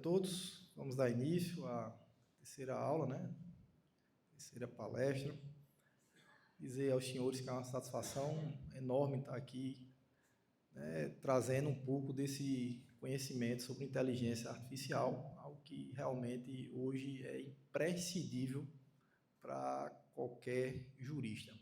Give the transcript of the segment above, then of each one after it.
todos, vamos dar início à terceira aula, né? Terceira palestra. Dizer aos senhores que é uma satisfação enorme estar aqui, né, trazendo um pouco desse conhecimento sobre inteligência artificial, algo que realmente hoje é imprescindível para qualquer jurista.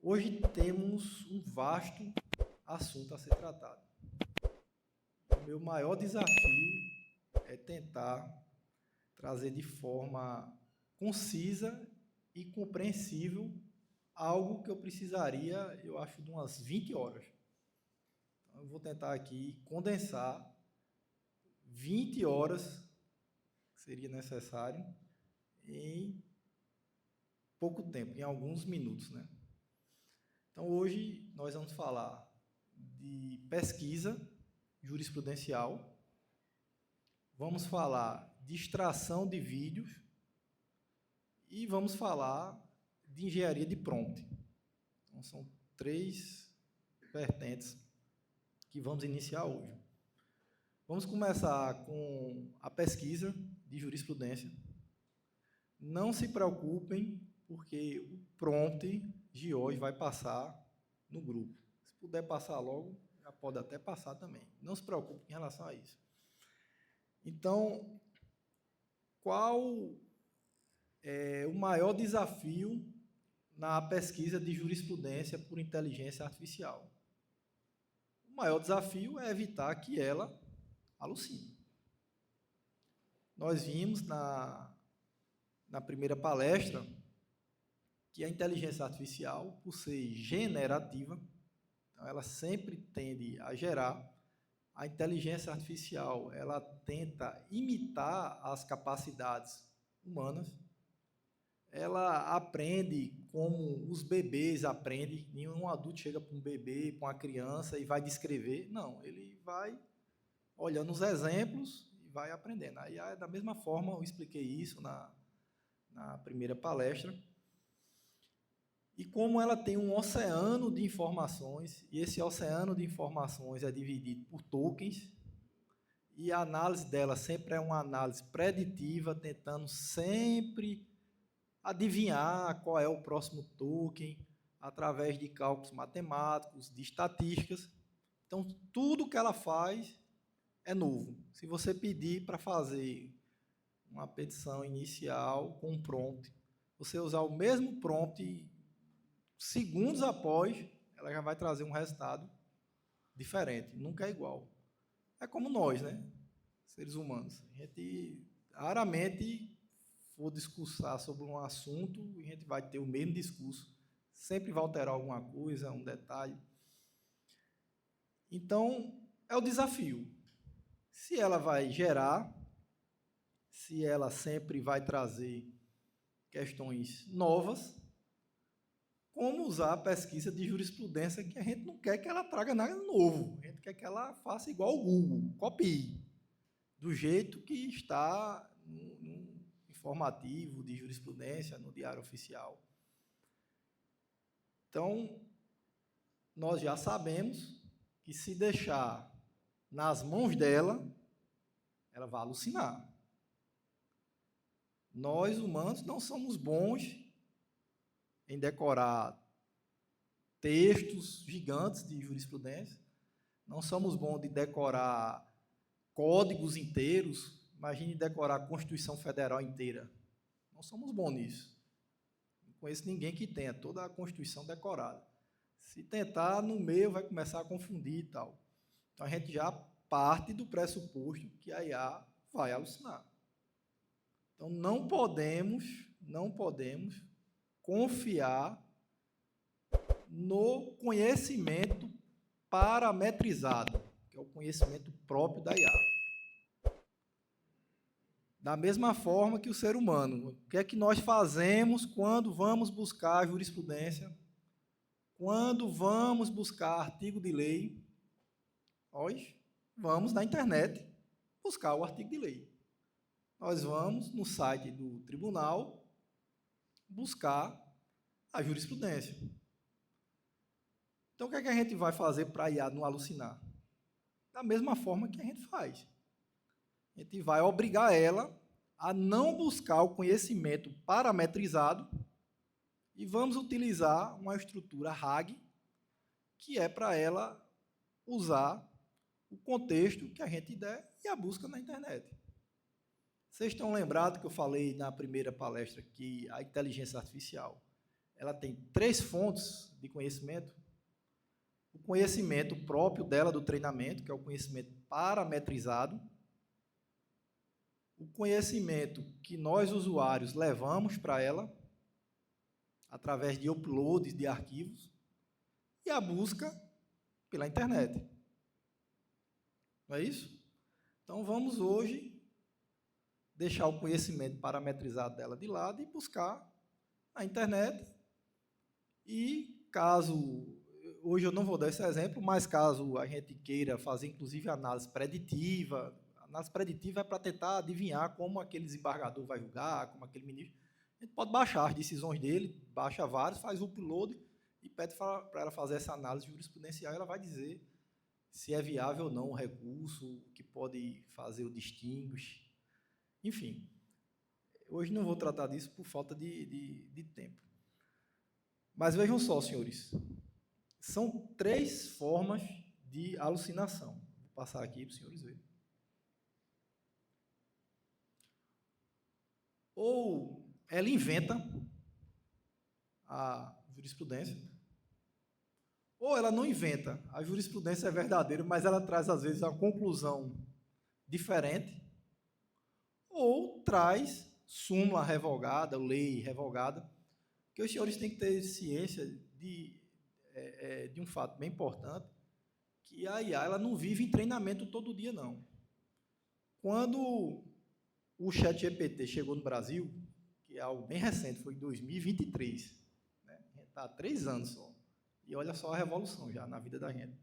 Hoje temos um vasto assunto a ser tratado. O meu maior desafio é tentar trazer de forma concisa e compreensível algo que eu precisaria, eu acho, de umas 20 horas. Então, eu vou tentar aqui condensar 20 horas que seria necessário em pouco tempo, em alguns minutos, né? Então, hoje nós vamos falar de pesquisa jurisprudencial, vamos falar de extração de vídeos e vamos falar de engenharia de prompt. Então, são 3 vertentes que vamos iniciar hoje. Vamos começar com a pesquisa de jurisprudência. Não se preocupem, porque o prompt de hoje vai passar no grupo. Se puder passar logo, já pode até passar também. Não se preocupe em relação a isso. Então, qual é o maior desafio na pesquisa de jurisprudência por inteligência artificial? O maior desafio é evitar que ela alucine. Nós vimos na primeira palestra que a inteligência artificial, por ser generativa, então ela sempre tende a gerar. A inteligência artificial, ela tenta imitar as capacidades humanas. Ela aprende como os bebês aprendem. Nenhum adulto chega para um bebê, para uma criança e vai descrever. Não, ele vai olhando os exemplos e vai aprendendo. Aí, da mesma forma, eu expliquei isso na primeira palestra. E como ela tem um oceano de informações, e esse oceano de informações é dividido por tokens, e a análise dela sempre é uma análise preditiva, tentando sempre adivinhar qual é o próximo token, através de cálculos matemáticos, de estatísticas. Então, tudo que ela faz é novo. Se você pedir para fazer uma petição inicial com um prompt, você usar o mesmo prompt, segundos após, ela já vai trazer um resultado diferente, nunca é igual. É como nós, né? Seres humanos. A gente raramente for discursar sobre um assunto e a gente vai ter o mesmo discurso. Sempre vai alterar alguma coisa, um detalhe. Então, é o desafio. Se ela vai gerar, se ela sempre vai trazer questões novas, como usar a pesquisa de jurisprudência, que a gente não quer que ela traga nada novo, a gente quer que ela faça igual o Google, copie, do jeito que está no informativo de jurisprudência, no Diário Oficial. Então, nós já sabemos que se deixar nas mãos dela, ela vai alucinar. Nós, humanos, não somos bons em decorar textos gigantes de jurisprudência, não somos bons de decorar códigos inteiros. Imagine decorar a Constituição Federal inteira. Não somos bons nisso. Não conheço ninguém que tenha toda a Constituição decorada. Se tentar, no meio vai começar a confundir e tal. Então, a gente já parte do pressuposto que a IA vai alucinar. Então, não podemos confiar no conhecimento parametrizado, que é o conhecimento próprio da IA. Da mesma forma que o ser humano. O que é que nós fazemos quando vamos buscar jurisprudência? Quando vamos buscar artigo de lei? Nós vamos na internet buscar o artigo de lei. Nós vamos no site do tribunal buscar a jurisprudência. Então, o que é que a gente vai fazer para a IA não alucinar? Da mesma forma que a gente faz. A gente vai obrigar ela a não buscar o conhecimento parametrizado e vamos utilizar uma estrutura RAG, que é para ela usar o contexto que a gente der e a busca na internet. Vocês estão lembrados que eu falei na primeira palestra que a inteligência artificial ela tem 3 fontes de conhecimento? O conhecimento próprio dela do treinamento, que é o conhecimento parametrizado, o conhecimento que nós, usuários, levamos para ela, através de uploads de arquivos, e a busca pela internet. Não é isso? Então, vamos hoje deixar o conhecimento parametrizado dela de lado e buscar na internet. E caso, hoje eu não vou dar esse exemplo, mas caso a gente queira fazer, inclusive, análise preditiva é para tentar adivinhar como aquele desembargador vai julgar, como aquele ministro. A gente pode baixar as decisões dele, baixa vários, faz o upload e pede para ela fazer essa análise jurisprudencial e ela vai dizer se é viável ou não o recurso, que pode fazer o distinguish. Enfim, hoje não vou tratar disso por falta de tempo. Mas vejam só, senhores, são 3 formas de alucinação. Vou passar aqui para os senhores verem. Ou ela inventa a jurisprudência, ou ela não inventa. A jurisprudência é verdadeira, mas ela traz, às vezes, uma conclusão diferente, ou traz súmula revogada, lei revogada, que os senhores têm que ter ciência de um fato bem importante, que a IA ela não vive em treinamento todo dia, não. Quando o ChatGPT chegou no Brasil, que é algo bem recente, foi em 2023, né? Está há 3 anos só. E olha só a revolução já na vida da gente.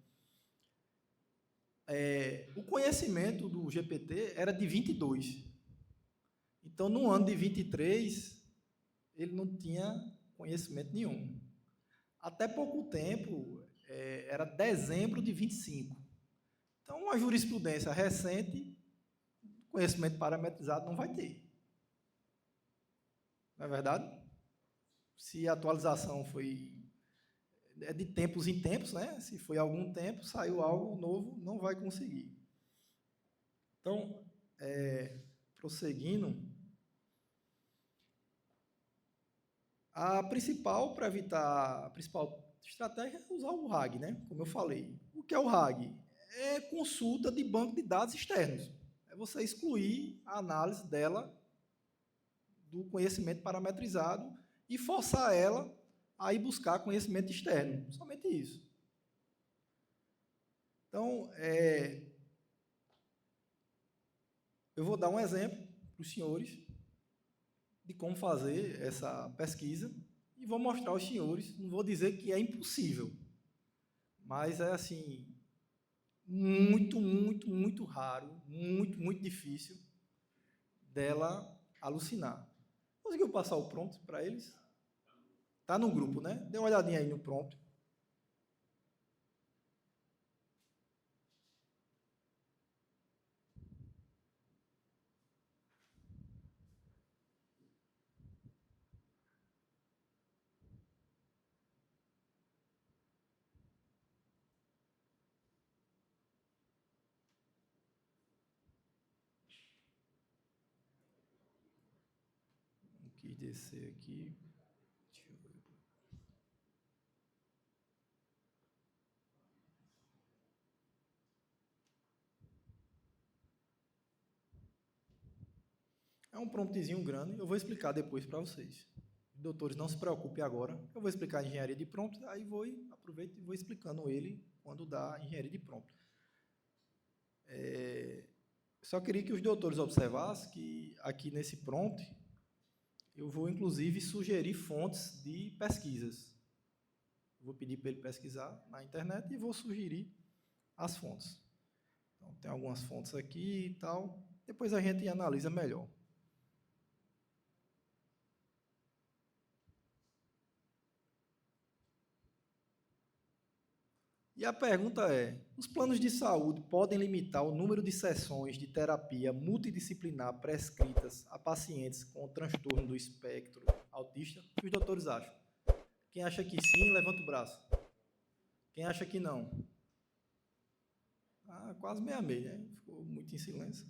O conhecimento do GPT era de 22. Então, no ano de 23, ele não tinha conhecimento nenhum. Até pouco tempo, era dezembro de 25. Então, uma jurisprudência recente, conhecimento parametrizado não vai ter. Não é verdade? Se a atualização foi de tempos em tempos, né? Se foi algum tempo, saiu algo novo, não vai conseguir. Então, prosseguindo, a principal estratégia é usar o RAG, né? Como eu falei. O que é o RAG? É consulta de banco de dados externos. É você excluir a análise dela do conhecimento parametrizado e forçar ela a ir buscar conhecimento externo. Somente isso. Então, eu vou dar um exemplo para os senhores de como fazer essa pesquisa e vou mostrar aos senhores, não vou dizer que é impossível, mas é assim, muito, muito, muito raro, muito, muito difícil dela alucinar. Conseguiu passar o prompt para eles? Está no grupo, né? Dê uma olhadinha aí no prompt. Não quis descer aqui. Deixa eu ver. É um promptzinho grande, eu vou explicar depois para vocês. Doutores, não se preocupem agora. Eu vou explicar a engenharia de prompt, aí aproveito e vou explicando ele quando dá engenharia de prompt. Só queria que os doutores observassem que aqui nesse prompt eu vou, inclusive, sugerir fontes de pesquisas. Vou pedir para ele pesquisar na internet e vou sugerir as fontes. Então, tem algumas fontes aqui e tal. Depois a gente analisa melhor. E E a pergunta é: os planos de saúde podem limitar o número de sessões de terapia multidisciplinar prescritas a pacientes com transtorno do espectro autista? O que os doutores acham? Quem acha que sim, levanta o braço. Quem acha que não? Ah, quase meia meia, né? Ficou muito em silêncio.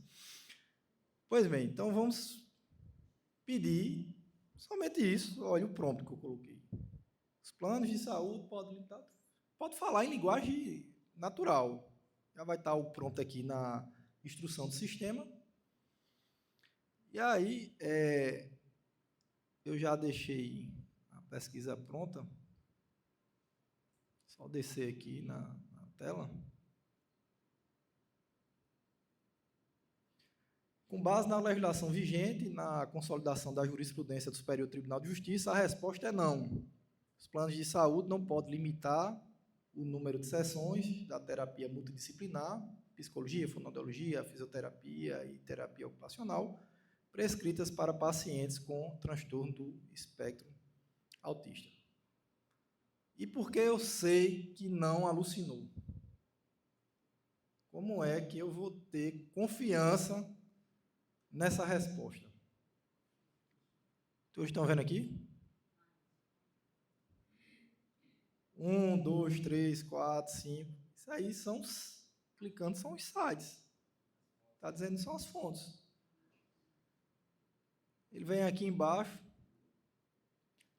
Pois bem, então vamos pedir somente isso. Olha o prompt que eu coloquei. Os planos de saúde podem limitar. Pode falar em linguagem natural. Já vai estar o prompt aqui na instrução do sistema. E aí, eu já deixei a pesquisa pronta. Só descer aqui na tela. Com base na legislação vigente, na consolidação da jurisprudência do Superior Tribunal de Justiça, a resposta é não. Os planos de saúde não podem limitar o número de sessões da terapia multidisciplinar, psicologia, fonoaudiologia, fisioterapia e terapia ocupacional, prescritas para pacientes com transtorno do espectro autista. E por que eu sei que não alucinou? Como é que eu vou ter confiança nessa resposta? Todos estão vendo aqui? 1, 2, 3, 4, 5. Isso aí são, clicando, são os sites. Está dizendo que são as fontes. Ele vem aqui embaixo,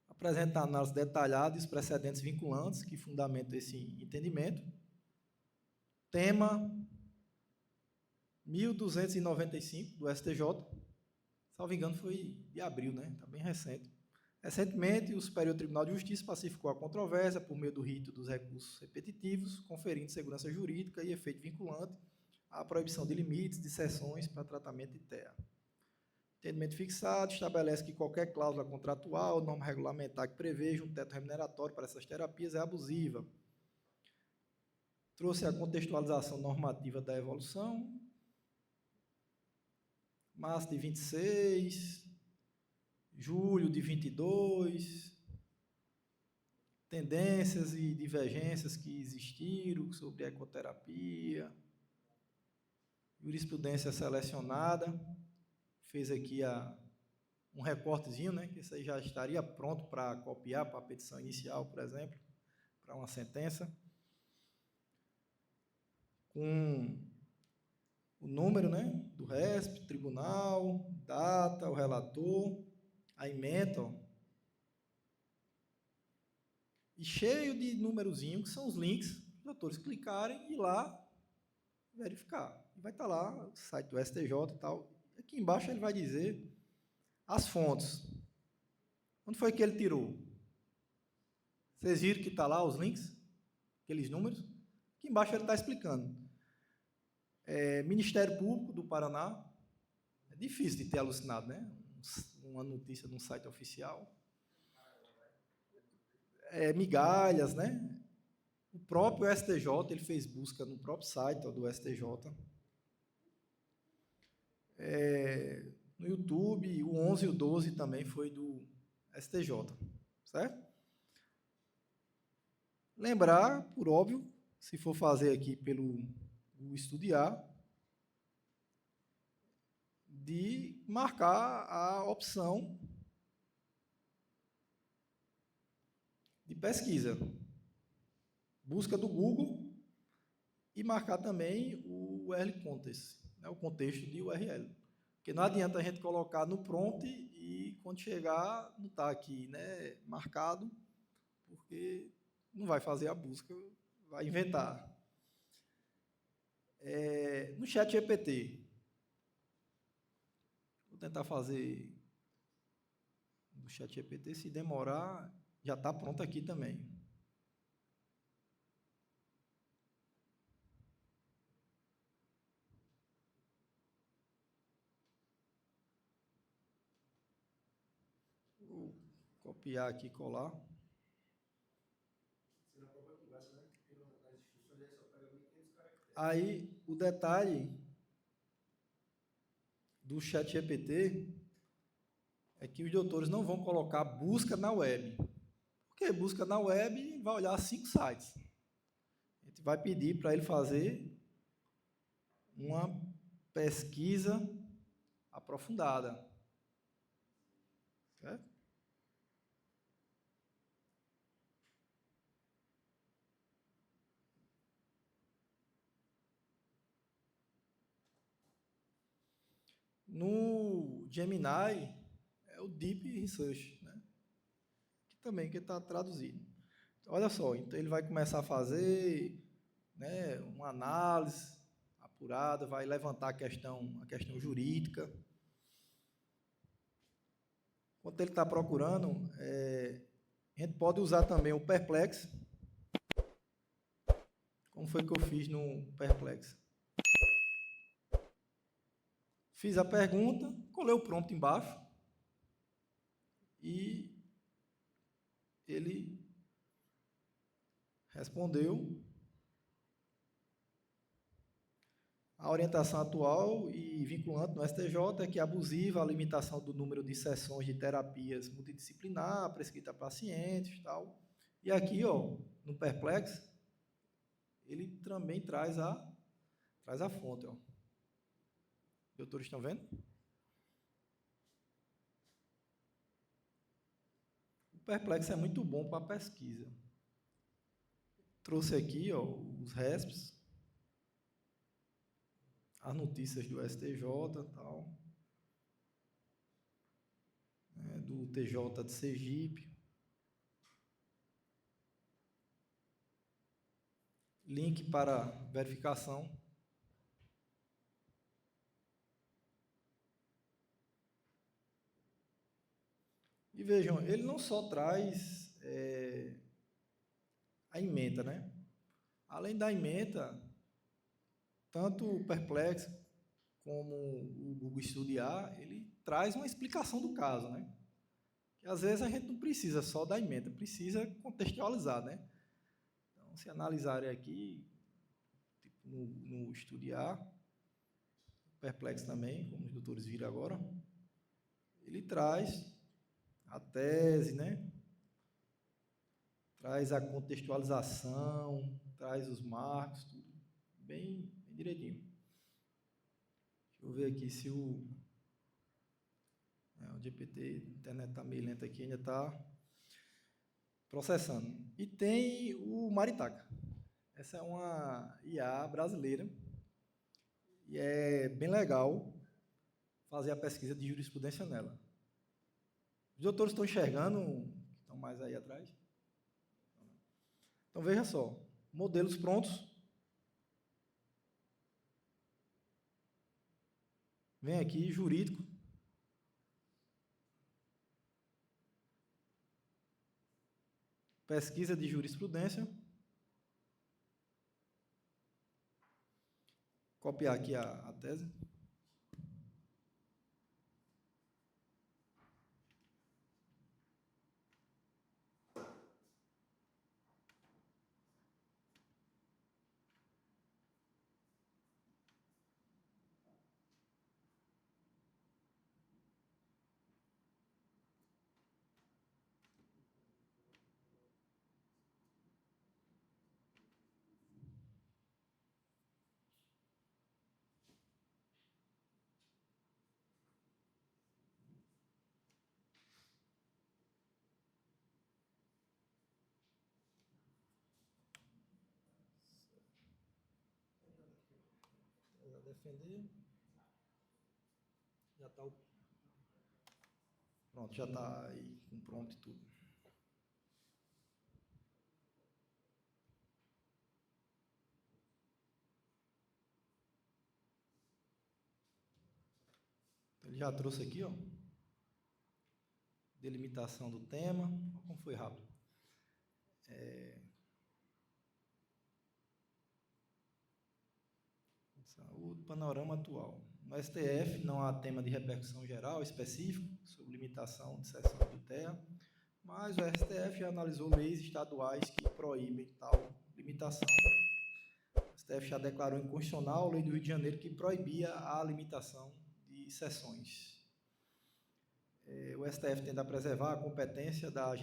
apresenta a análise detalhada e os precedentes vinculantes que fundamentam esse entendimento. Tema 1295 do STJ. Salvo engano, foi de abril, né? Está bem recente. Recentemente, o Superior Tribunal de Justiça pacificou a controvérsia por meio do rito dos recursos repetitivos, conferindo segurança jurídica e efeito vinculante à proibição de limites de sessões para tratamento de TEA. Entendimento fixado estabelece que qualquer cláusula contratual, norma regulamentar que preveja um teto remuneratório para essas terapias é abusiva. Trouxe a contextualização normativa da evolução. Março de 26, julho de 22, tendências e divergências que existiram sobre a ecoterapia, jurisprudência selecionada, fez aqui um recortezinho, né, que isso aí já estaria pronto para copiar para a petição inicial, por exemplo, para uma sentença, com o número, né, do RESP, tribunal, data, o relator, a ementa, ó, e cheio de numerozinho, que são os links, os doutores clicarem e ir lá verificar. E vai estar lá o site do STJ e tal. Aqui embaixo ele vai dizer as fontes. Onde foi que ele tirou? Vocês viram que está lá os links? Aqueles números? Aqui embaixo ele está explicando. Ministério Público do Paraná. É difícil de ter alucinado, né? Uma notícia de um site oficial. Migalhas, né? O próprio STJ, ele fez busca no próprio site do STJ. No YouTube, o 11 e o 12 também foi do STJ, certo? Lembrar, por óbvio, se for fazer aqui pelo Estudiar, de marcar a opção de pesquisa, busca do Google e marcar também o URL context, né, o contexto de URL. Porque não adianta a gente colocar no prompt e quando chegar não está aqui, né, marcado, porque não vai fazer a busca, vai inventar. No chat GPT, vou tentar fazer no chat GPT, se demorar, já está pronto aqui também. Vou copiar aqui e colar. Aí, o detalhe do chat GPT é que os doutores não vão colocar busca na web. Porque busca na web vai olhar 5 sites. A gente vai pedir para ele fazer uma pesquisa aprofundada. Certo? No Gemini, é o Deep Research, né? Que também está traduzido. Olha só, então ele vai começar a fazer, né, uma análise apurada, vai levantar a questão jurídica. Enquanto ele está procurando, a gente pode usar também o Perplex. Como foi que eu fiz no Perplex? Fiz a pergunta, colei o prompt embaixo e ele respondeu. A orientação atual e vinculante no STJ é que é abusiva a limitação do número de sessões de terapias multidisciplinar prescrita a pacientes e tal. E aqui, ó, no Perplex, ele também traz a fonte, ó. Doutores, estão vendo? O Perplex é muito bom para pesquisa. Trouxe aqui, ó, os RESPs, as notícias do STJ e tal, né, do TJ de Sergipe. Link para verificação. E vejam, ele não só traz a ementa, né? Além da ementa, tanto o Perplex como o Google Estudiar, ele traz uma explicação do caso, né? Que às vezes a gente não precisa só da ementa, precisa contextualizar, né? Então, se analisarem aqui, tipo, no Estudiar, Perplex também, como os doutores viram agora, ele traz a tese, né? Traz a contextualização, traz os marcos, tudo bem direitinho. Deixa eu ver aqui se o GPT, a internet está meio lenta aqui, ainda está processando. E tem o Maritaca. Essa é uma IA brasileira e é bem legal fazer a pesquisa de jurisprudência nela. Os doutores estão enxergando, estão mais aí atrás? Então, veja só, modelos prontos. Vem aqui, jurídico. Pesquisa de jurisprudência. Copiar aqui a tese. Defender. Já está pronto, já está aí com prompt e tudo. Ele já trouxe aqui, ó, delimitação do tema. Como foi rápido. O panorama atual. No STF não há tema de repercussão geral específico sobre limitação de cessão de terra, mas o STF já analisou leis estaduais que proíbem tal limitação. O STF já declarou inconstitucional a lei do Rio de Janeiro que proibia a limitação de sessões. O STF tenta preservar a competência da